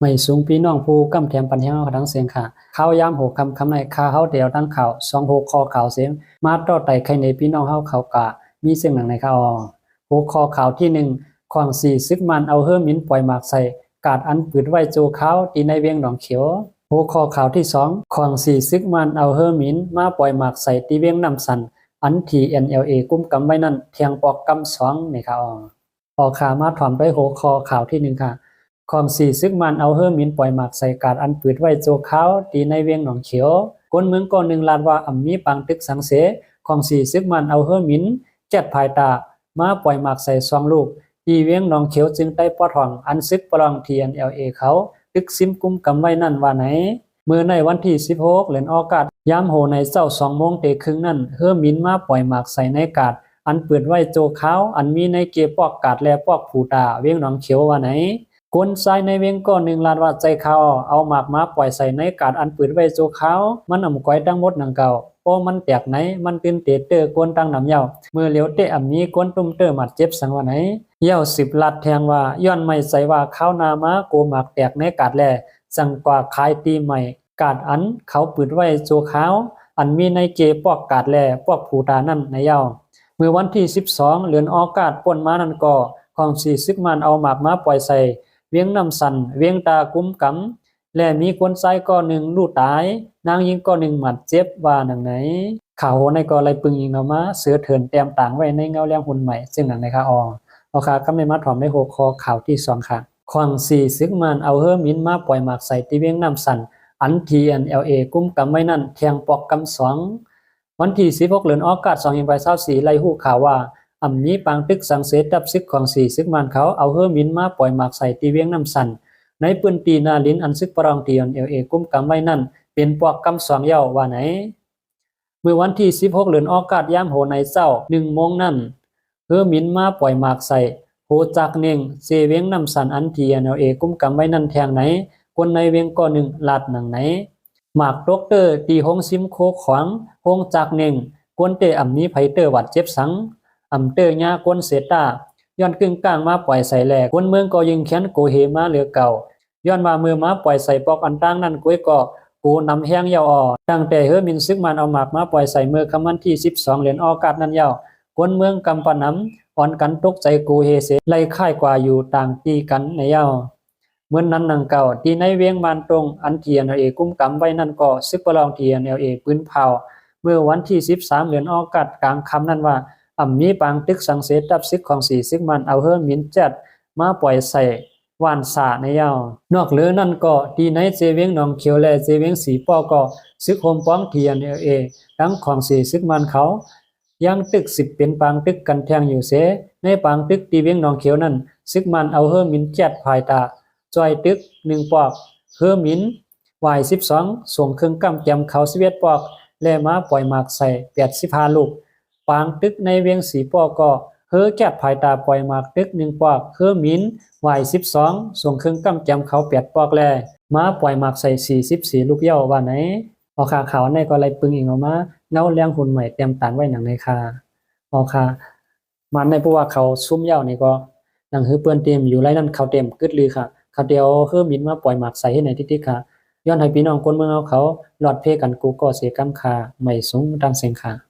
ไม่สูงพี่น้องผู้กำแถมปัญญาเขาทั้งเสียงค่ะข้าวยามหกคำในข้าเขาเดียวทั้งข่าวสองหกคอข่าวเสียงมาต่อไต่ใครในพี่น้องเขากะมีเสียงหนังในข่าวหกคอข่าวที่หนึ่งควางสี่ซึกมันเอาเฮือมินปล่อยหมากใส่กาดอันปืดไว้โจเขาตีในเวียงหนองเขียวหกคอข่าวที่สองควางสี่ซึกมันเอาเฮือมินมาปล่อยหมากใส่ตีเวียงน้ำสันอันที NLA กุ้มกำไว้นั่นเทียงปอกกำสองในข่าวออกข่าวมาถอมด้วยหกคอข่าวที่หนึ่งค่ะของสี่ซึกมันเอาเฮือมินปล่อยหมากใส่กาดอันปืดไว้โจเขาตีในเวียงหนองเขียวคนเมืองก่อนหนึ่งลาดว่าอ่ำมีปังตึกสังเสของสี่ซึกมันเอาเฮือมินแจ็ดภายตามาปล่อยหมากใส่ซองลูกตีเวียงหนองเขียวจึงได้ปอดห้องอันซึกปรอง TNLA เขาตึกซิมกุมกำไว้นั่นว่าไหนเมื่อในวันที่16เดือนออกาศยามโหในเจ้า2โมงเตครึ่งนั่นเฮือมินมาปล่อยหมากใส่ในกาดอันเปิดไว้โจเขาอันมีในเกปอกกาดและปอกผูตาเวียงหนองเขียวว่าไหนคนทรายในเวียงก้อนหนึ่งลาดว่าใจเขาเอาหมากมาปล่อยใส่ในกาดอันปืดไว้โจเขามันอ่ำก้อยตั้งหมดหนังเก่าโอ้มันแตกไหนมันตื่นเตเตอร์กวนตั้งน้ำเยาเมื่อเหลียวเตะอ่ำมีกวนตุ้มเตอร์หมัดเจ็บสังว่าไหนเย้า10ลัดแทงว่าย้อนไม่ใส่ว่าข้าวนามาโกหมากแตกในกาดแลสังกว่าขายตีใหม่กาดอันเขาปืดไว้โจเขาอันมีในเกปอกกาดแลปอกผูตานั่นในเย้าเมื่อวันที่12เดือนออกาศป่นมานั่นก็ของสี่ซึกมันเอาหมากมาปล่อยใส่เวียงน้ำสันเวียงตากุ้มกำและมีคนใส่ก้อนหนึ่งลูกตายนางยิงก้อนหนึ่งหมัดเจ็บว่าหนังไหนข่าวในก็ไรปึงยิงเอามาเสือเถินเตรียมต่างไว้ในเงาเลี้ยงหุ่นใหม่ซึ่งหนังในค่ะเอาค่ะก็ไม่มาถอมในหัวคอข่าวที่2ค่ะควางสี่ซึกมันเอาเฮือมินมาปล่อยหมากใส่ที่เวียงน้ำสันอัน TNLA กุ้มกำไว้นั่นเทียงปอกกำสองวันที่16เดือนออกาศ2/24ไล่หู้ข่าวว่าอ่ำนี้ปางตึกสังเสดับซึกของสี่ซึกมันเขาเอาเฮือมินมาปล่อยหมากใส่ตีเวียงน้ำสันในปืนตีนาลินอันซึกปรองตีNLA กุ้มกำไว้นั่นเป็นปอกกำสองเย้าว่าไหนเมื่อวันที่16เดือนออกาศยามโหในเจ้า1โมงนั่นเฮือมินมาปล่อยหมากใส่โหจากเน่งเซเวียงน้ำสันอัน TNLA กุ้มกำไว้นั่นแทงไหนคนในเวียงก้อหนึ่งลาดหนังไหนหมากดอกเตอร์ตีหงซิมโคขวางหงจากเน่งกวนเตอ่ำนี้ไผเตอร์วัดเจ็บสังอ่ำเตอร์ญากวนเสตาย้อนกึ่งกลางมาปล่อยใส่แหลกคนเมืองก็ยิงแขนโกเฮมาเหลือเก่าย้อนมาเมื่อมาปล่อยใส่ปอกอันตั้งนั่นก้วยก็กูนำแห้งยาวตั้งแต่เฮือมินซึกมันเอาหมากมาปล่อยใส่เมื่อคำวันที่12เดือนออกาศนั้นยาวคนเมืองกำปะน้ำอ่อนกันตกใจกูเฮเสไล่ค่ายกว่าอยู่ต่างตีกันในยาวเมื่อนั้นนังเก่าที่ในเวียงมันตรงอันTNLAกุ้มกำไว้นั่นก็ซึกประลอง TNLA ปืนเผาเมื่อวันที่13เดือนออกาศกลางคำนั้นว่าอ่ำมีปางตึกสังเสดับซึกของสี่ซึกมันเอาเฮือมินจัดมาปล่อยใส่วานสาในยาวนอกเหลือนั่นก็ที่ในเจเวียงหนองเขียวและเจเวียงสีป้อก็ซึกโฮมป้อง TNLA ทั้งของสี่ซึกมันเขายังตึก10เป็นปางตึกกันแทงอยู่เสในปางตึกที่เวียงหนองเขียวนั่นซึกมันเอาเฮือมินจัดภายตาจอยตึก1ปอกเฮือมินY12ส่งเครื่องกำแจมเขา11ปอกและมาปล่อยหมากใส่85ลูกปางตึกในเวียงสีปอก็เฮือแก้ภายตาปล่อยหมากตึก1ปอกเฮือมินY12ส่งเครื่องกำแจมเขา8ปอกแลมาปล่อยหมากใส่44ลูกเย้าว่าไหนเอาค่าขาวในก็ไรปึงอีกออกมาเงาเลี้ยงหุ่นใหม่เตรียมต่างไว้หนังในคาเอาค่ามันในเพราะว่าเขาซุ่มเย้านี่ก็หนังหือเปื้อนเต็มอยู่ไรนั่นเขาเต็มกึดลือค่ะเขาเดียวเฮือมินมาปล่อยหมากใส่ให้ไหนทิศค่ะย้อนให้พี่น้องคนเมืองเขาหลอดเพกันกูก็เสียกำคาไม่สูงดังเสียงค่ะ